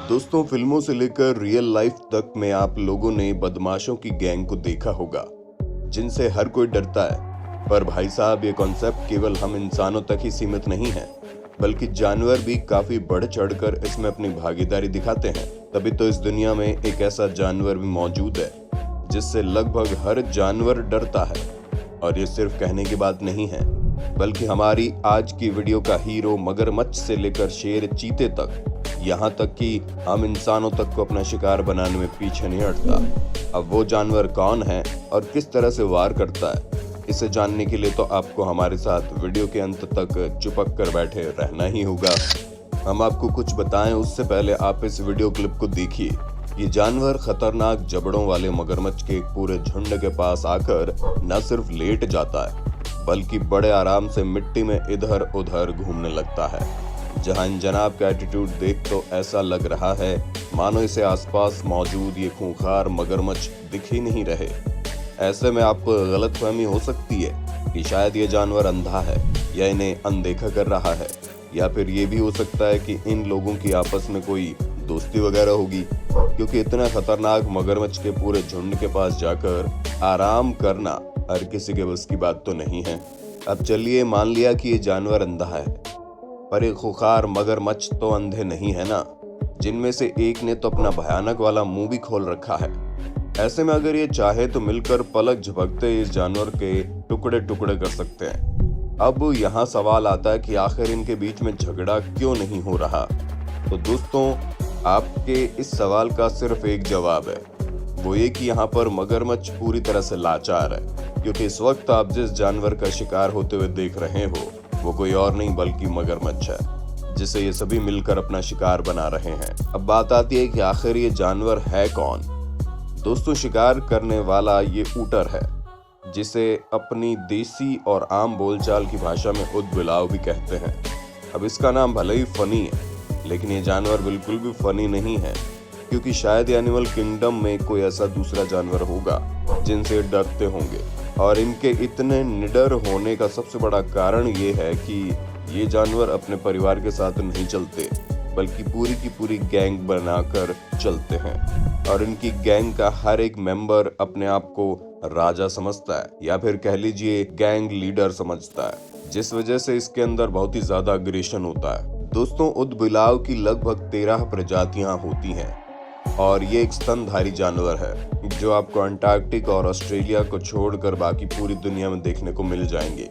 दोस्तों, फिल्मों से लेकर रियल लाइफ तक में आप लोगों ने बदमाशों की गैंग को देखा होगा जिनसे हर कोई डरता है। पर भाई साहब, ये कॉन्सेप्ट केवल हम इंसानों तक ही सीमित नहीं है, बल्कि जानवर भी काफी बढ़ चढ़कर इसमें अपनी भागीदारी दिखाते हैं। तभी तो इस दुनिया में एक ऐसा जानवर भी मौजूद है जिससे लगभग हर जानवर डरता है। और ये सिर्फ कहने की बात नहीं है, बल्कि हमारी आज की वीडियो का हीरो मगरमच्छ से लेकर शेर, चीते तक, यहाँ तक कि हम इंसानों तक को अपना शिकार बनाने में पीछे नहीं हटता। अब वो जानवर कौन है और किस तरह से वार करता है, इसे जानने के लिए तो आपको हमारे साथ वीडियो के अंत तक चिपक कर बैठे रहना ही होगा। हम आपको कुछ बताएं उससे पहले आप इस वीडियो क्लिप को देखिए। ये जानवर खतरनाक जबड़ों वाले मगरमच्छ के एक पूरे झुंड के पास आकर न सिर्फ लेट जाता है, बल्कि बड़े आराम से मिट्टी में इधर उधर घूमने लगता है। जहां इन जनाब का एटीट्यूड देख तो ऐसा लग रहा है मानो इसे आसपास मौजूद ये खूंखार मगरमच्छ दिख ही नहीं रहे। ऐसे में आपको गलतफहमी हो सकती है कि शायद ये जानवर अंधा है या इन्हें अनदेखा कर रहा है, या फिर ये भी हो सकता है कि इन लोगों की आपस में कोई दोस्ती वगैरह होगी, क्योंकि इतना खतरनाक मगरमच्छ के पूरे झुंड के पास जाकर आराम करना हर किसी के बस की बात तो नहीं है। अब चलिए, मान लिया कि ये जानवर अंधा है, पर एक खुखार मगरमच्छ तो अंधे नहीं है ना। जिनमें से एक ने तो अपना भयानक वाला मुंह भी खोल रखा है। ऐसे में अगर ये चाहे तो मिलकर पलक झपकते इस जानवर के टुकड़े टुकड़े कर सकते हैं। अब यहाँ सवाल आता है कि आखिर इनके बीच में झगड़ा क्यों नहीं हो रहा। तो दोस्तों, आपके इस सवाल का सिर्फ एक जवाब है, वो ये कि यहाँ पर मगरमच्छ पूरी तरह से लाचार है, क्योंकि इस वक्त आप जिस जानवर का शिकार होते हुए देख रहे हो वो कोई और नहीं बल्कि मगरमच्छ है, जिसे ये सभी मिलकर अपना शिकार बना रहे हैं। अब बात आती है कि आखिर ये जानवर है कौन। दोस्तों, शिकार करने वाला ये ऊँटर है, जिसे अपनी देसी और आम बोलचाल की भाषा में ऊदबिलाव भी कहते हैं। अब इसका नाम भले ही फनी है, लेकिन ये जानवर बिल्कुल भी फनी नहीं है, क्योंकि शायद एनिमल किंगडम में कोई ऐसा दूसरा जानवर होगा जिनसे डरते होंगे। और इनके इतने निडर होने का सबसे बड़ा कारण ये है कि ये जानवर अपने परिवार के साथ नहीं चलते, बल्कि पूरी की पूरी गैंग बनाकर चलते हैं। और इनकी गैंग का हर एक मेंबर अपने आप को राजा समझता है, या फिर कह लीजिए गैंग लीडर समझता है, जिस वजह से इसके अंदर बहुत ही ज्यादा अग्रेशन होता है। दोस्तों, ऊदबिलाव की लगभग 13 प्रजातियां होती हैं, और ये एक स्तनधारी जानवर है जो आपको अंटार्कटिक और ऑस्ट्रेलिया को छोड़कर बाकी पूरी दुनिया में देखने को मिल जाएंगे।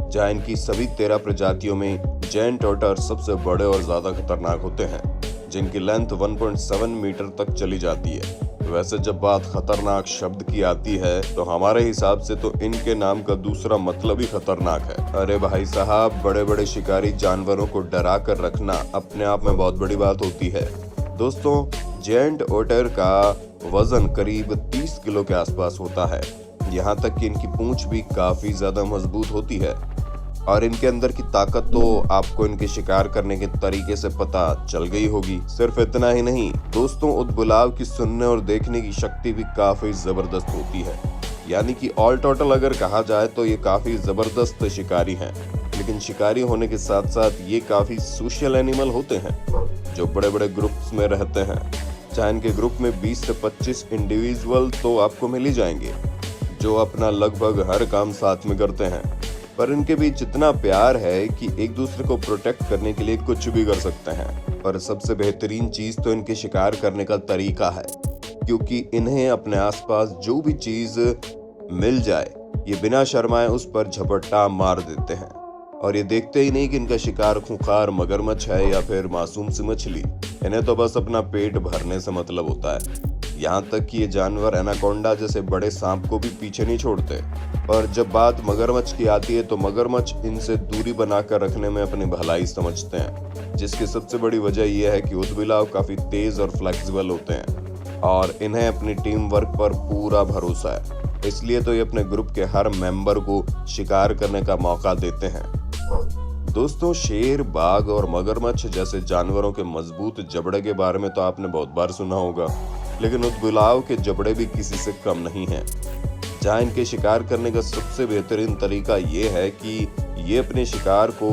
जहां इनकी सभी 13 प्रजातियों में जायंट ऑटर सबसे बड़े और ज्यादा खतरनाक होते हैं, जिनकी लेंथ 1.7 मीटर तक चली जाती है। वैसे जब बात खतरनाक शब्द की आती है तो हमारे हिसाब से तो इनके नाम का दूसरा मतलब ही खतरनाक है। अरे भाई साहब, बड़े बड़े शिकारी जानवरों को डरा कर रखना अपने आप में बहुत बड़ी बात होती है। दोस्तों, जायंट ऑटर का वजन करीब 30 किलो के आसपास होता है। यहाँ तक कि इनकी पूंछ भी काफी ज्यादा मजबूत होती है, और इनके अंदर की ताकत तो आपको इनके शिकार करने के तरीके से पता चल गई होगी। सिर्फ इतना ही नहीं दोस्तों, ऊदबिलाव की सुनने और देखने की शक्ति भी काफी जबरदस्त होती है। यानी कि ऑल टोटल अगर कहा जाए तो ये काफी जबरदस्त शिकारी हैं। लेकिन शिकारी होने के साथ साथ ये काफी सोशल एनिमल होते हैं, जो बड़े बड़े ग्रुप्स में रहते हैं। चाहे इनके ग्रुप में 20 से 25 इंडिविजुअल तो आपको मिल ही जाएंगे, जो अपना लगभग हर काम साथ में करते हैं। पर इनके बीच इतना प्यार है कि एक दूसरे को प्रोटेक्ट करने के लिए कुछ भी कर सकते हैं। और सबसे बेहतरीन चीज तो इनके शिकार करने का तरीका है, क्योंकि इन्हें अपने आसपास जो भी चीज मिल जाए ये बिना शर्माए उस पर झपट्टा मार देते हैं। और ये देखते ही नहीं कि इनका शिकार खूंखार मगरमच्छ है या फिर मासूम सी मछली। इन्हें तो बस अपना पेट भरने से मतलब होता है। यहाँ तक कि ये जानवर एनाकोंडा जैसे बड़े सांप को भी पीछे नहीं छोड़ते। और जब बात मगरमच्छ की आती है तो मगरमच्छ इनसे दूरी बनाकर रखने में अपनी भलाई समझते हैं, जिसकी सबसे बड़ी वजह यह है कि ऊदबिलाव काफी तेज और फ्लेक्सिबल होते हैं, और इन्हें अपनी टीम वर्क पर पूरा भरोसा है। इसलिए तो ये अपने ग्रुप के हर मेंबर को शिकार करने का मौका देते हैं। दोस्तों, शेर, बाघ और मगरमच्छ जैसे जानवरों के मजबूत जबड़े के बारे में तो आपने बहुत बार सुना होगा, लेकिन ऊदबिलाव के जबड़े भी किसी से कम नहीं हैं। जहां इनके शिकार करने का सबसे बेहतरीन तरीका ये है कि ये अपने शिकार को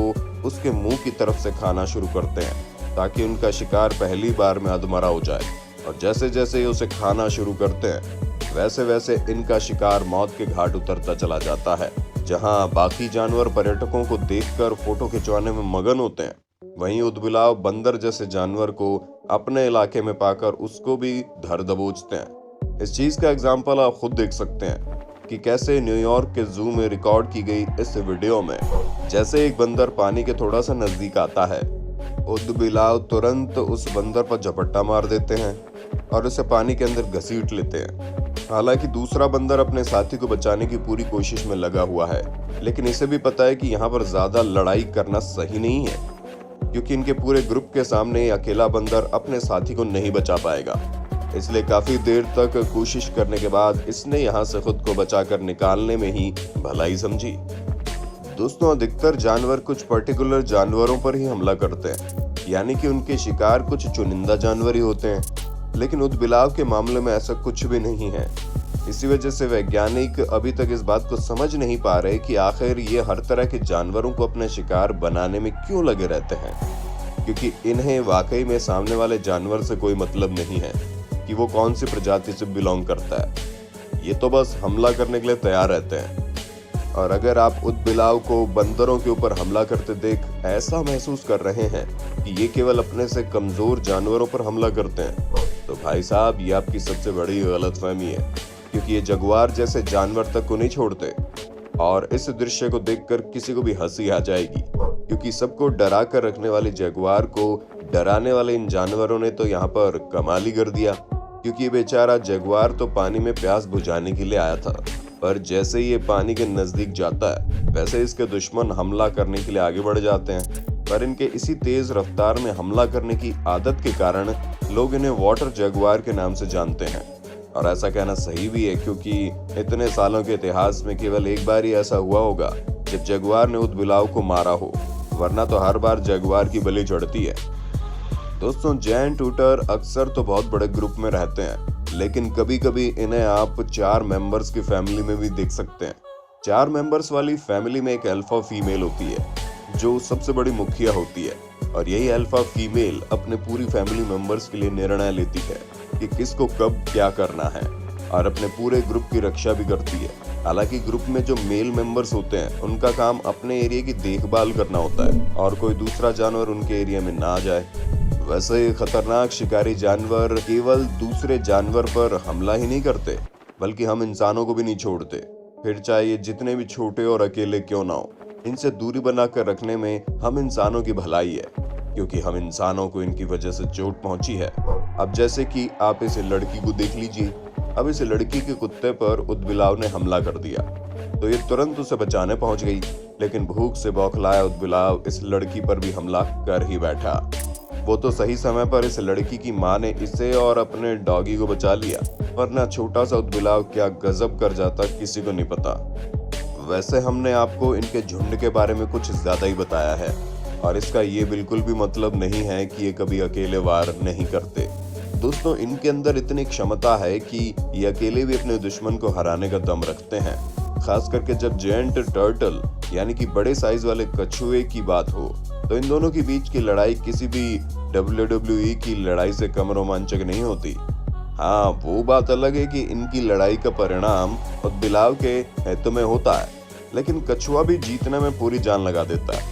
उसके मुंह की तरफ से खाना शुरू करते हैं। ताकि उनका शिकार पहली बार में अधमरा हो जाए। और जैसे जैसे ये उसे खाना शुरू करते हैं वैसे वैसे इनका शिकार मौत के घाट उतरता चला जाता है। जहां बाकी जानवर पर्यटकों को देखकर फोटो खिंचवाने में मगन होते हैं, वहीं ऊदबिलाव बंदर जैसे जानवर को अपने इलाके में पाकर उसको भी धर दबोचते हैं। इस चीज का एग्जाम्पल आप खुद देख सकते हैं कि कैसे न्यूयॉर्क के जू में रिकॉर्ड की गई इस वीडियो में जैसे एक बंदर पानी के थोड़ा सा नजदीक आता है, ऊदबिलाव तुरंत उस बंदर पर झपट्टा मार देते हैं और उसे पानी के अंदर घसीट लेते हैं। हालांकि दूसरा बंदर अपने साथी को बचाने की पूरी कोशिश में लगा हुआ है, लेकिन इसे भी पता है कि यहाँ पर ज्यादा लड़ाई करना सही नहीं है, क्योंकि इनके पूरे ग्रुप के सामने अकेला बंदर अपने साथी को नहीं बचा पाएगा। इसलिए काफी देर तक कोशिश करने के बाद इसने यहाँ से खुद को बचाकर निकालने में ही भलाई समझी। दोस्तों, अधिकतर जानवर कुछ पर्टिकुलर जानवरों पर ही हमला करते हैं, यानी कि उनके शिकार कुछ चुनिंदा जानवर ही होते हैं, लेकिन ऊदबिलाव के मामले में ऐसा कुछ भी नहीं है। इसी वजह से वैज्ञानिक अभी तक इस बात को समझ नहीं पा रहे कि आखिर ये हर तरह के जानवरों को अपने शिकार बनाने में क्यों लगे रहते हैं, क्योंकि इन्हें वाकई में सामने वाले जानवर से कोई मतलब नहीं है कि वो कौन सी प्रजाति से बिलोंग करता है। ये तो बस हमला करने के लिए तैयार रहते हैं। और अगर आप ऊदबिलाव को बंदरों के ऊपर हमला करते देख ऐसा महसूस कर रहे हैं कि ये केवल अपने से कमजोर जानवरों पर हमला करते हैं, तो भाई साहब ये आपकी सबसे बड़ी गलतफहमी है, क्योंकि ये जगुआर जैसे जानवर तक को नहीं छोड़ते। और इस दृश्य को देखकर किसी को भी हंसी आ जाएगी, क्योंकि सबको डरा कर रखने वाले जगुआर को डराने वाले इन जानवरों ने तो यहाँ पर कमाल ही कर दिया। क्योंकि ये बेचारा जगुआर तो पानी में प्यास बुझाने के लिए आया था, पर जैसे ही ये पानी के नजदीक जाता है वैसे इसके दुश्मन हमला करने के लिए आगे बढ़ जाते हैं। पर इनके इसी तेज रफ्तार में हमला करने की आदत के कारण लोग इन्हें वाटर जगुआर के नाम से जानते हैं। और ऐसा कहना सही भी है, क्योंकि इतने सालों के इतिहास में केवल एक बार ही ऐसा हुआ होगा जब जगुआर ने ऊदबिलाव को मारा हो, वरना तो हर बार जगुआर की बलि चढ़ती है। दोस्तों, जायंट ऊँट अक्सर तो बहुत बड़े ग्रुप में रहते हैं, लेकिन कभी कभी इन्हें आप 4 मेंबर्स की फैमिली में भी देख सकते हैं। 4 मेंबर्स वाली फैमिली में एक अल्फा फीमेल होती है जो सबसे बड़ी मुखिया होती है, और यही अल्फा फीमेल अपने पूरी फैमिली मेंबर्स के लिए निर्णय लेती है कि किसको कब क्या करना है, और अपने पूरे ग्रुप की रक्षा भी करती है। हालांकि ग्रुप में जो मेल मेंबर्स होते हैं उनका काम अपने एरिया की देखभाल करना होता है और कोई दूसरा जानवर उनके एरिया में ना आ जाए। वैसे खतरनाक शिकारी जानवर केवल दूसरे जानवर पर हमला ही नहीं करते, बल्कि हम इंसानों को भी नहीं छोड़ते, फिर चाहे ये जितने भी छोटे और अकेले क्यों ना हो। इनसे दूरी बनाकर रखने में हम इंसानों की भलाई है, क्योंकि हम इंसानों को इनकी वजह से चोट पहुंची है। अब जैसे कि आप इस लड़की को देख लीजिए, अब इस लड़की के कुत्ते पर ऊदबिलाव ने हमला कर दिया तो ये तुरंत उसे बचाने पहुंच गई, लेकिन भूख से बौखलाया ऊदबिलाव इस लड़की पर भी हमला कर ही बैठा। वो तो सही समय पर इस लड़की की माँ ने इसे और अपने डॉगी को बचा लिया, वरना छोटा सा ऊदबिलाव क्या गजब कर जाता किसी को नहीं पता। वैसे हमने आपको इनके झुंड के बारे में कुछ ज्यादा ही बताया है, और इसका ये बिल्कुल भी मतलब नहीं है कि ये कभी अकेले वार नहीं करते। दोस्तों, इनके अंदर इतनी क्षमता है कि ये अकेले भी अपने दुश्मन को हराने का दम रखते हैं। खास करके जब जायंट टर्टल यानी कि बड़े साइज वाले कछुए की बात हो, तो इन दोनों के बीच की लड़ाई किसी भी WWE की लड़ाई से कम रोमांचक नहीं होती। हाँ, वो बात अलग है कि इनकी लड़ाई का परिणाम ऊदबिलाव के हित में होता है, लेकिन कछुआ भी जीतने में पूरी जान लगा देता है।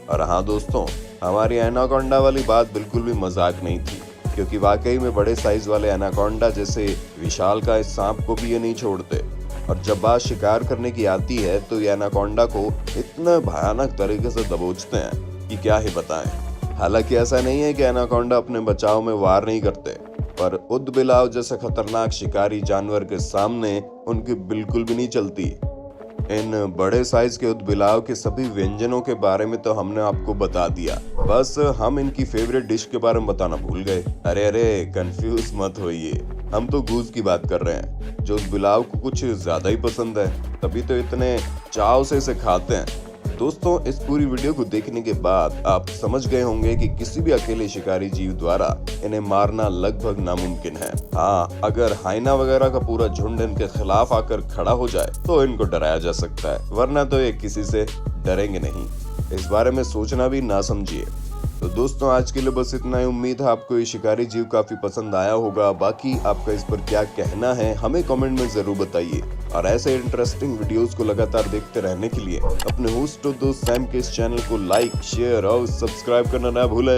और हाँ दोस्तों, हमारी एनाकोंडा वाली बात बिल्कुल भी मजाक नहीं थी, क्योंकि वाकई में बड़े साइज वाले एनाकोंडा जैसे विशालकाय सांप को भी ये नहीं छोड़ते। और जब बात शिकार करने की आती है तो ये एनाकोंडा को इतना भयानक तरीके से दबोचते हैं कि क्या ही बताएं। हालांकि ऐसा नहीं है कि एनाकोंडा अपने बचाव में वार नहीं करते, पर ऊदबिलाव जैसे खतरनाक शिकारी जानवर के सामने उनकी बिल्कुल भी नहीं चलती। इन बड़े साइज के ऊदबिलाव के सभी व्यंजनों के बारे में तो हमने आपको बता दिया, बस हम इनकी फेवरेट डिश के बारे में बताना भूल गए। अरे कंफ्यूज मत होइए, हम तो गूज की बात कर रहे हैं, जो ऊदबिलाव को कुछ ज्यादा ही पसंद है, तभी तो इतने चाव से इसे खाते हैं। दोस्तों, इस पूरी वीडियो को देखने के बाद आप समझ गए होंगे कि किसी भी अकेले शिकारी जीव द्वारा इन्हें मारना लगभग नामुमकिन है। हाँ, अगर हाइना वगैरह का पूरा झुंड इनके खिलाफ आकर खड़ा हो जाए तो इनको डराया जा सकता है, वरना तो ये किसी से डरेंगे नहीं। इस बारे में सोचना भी ना समझिए। तो दोस्तों आज के लिए बस इतना ही। उम्मीद है आपको ये शिकारी जीव काफी पसंद आया होगा। बाकी आपका इस पर क्या कहना है हमें कमेंट में जरूर बताइए। और ऐसे इंटरेस्टिंग वीडियोस को लगातार देखते रहने के लिए अपने होस्ट और दोस्त सैम के इस चैनल को लाइक, शेयर और सब्सक्राइब करना ना भूलें।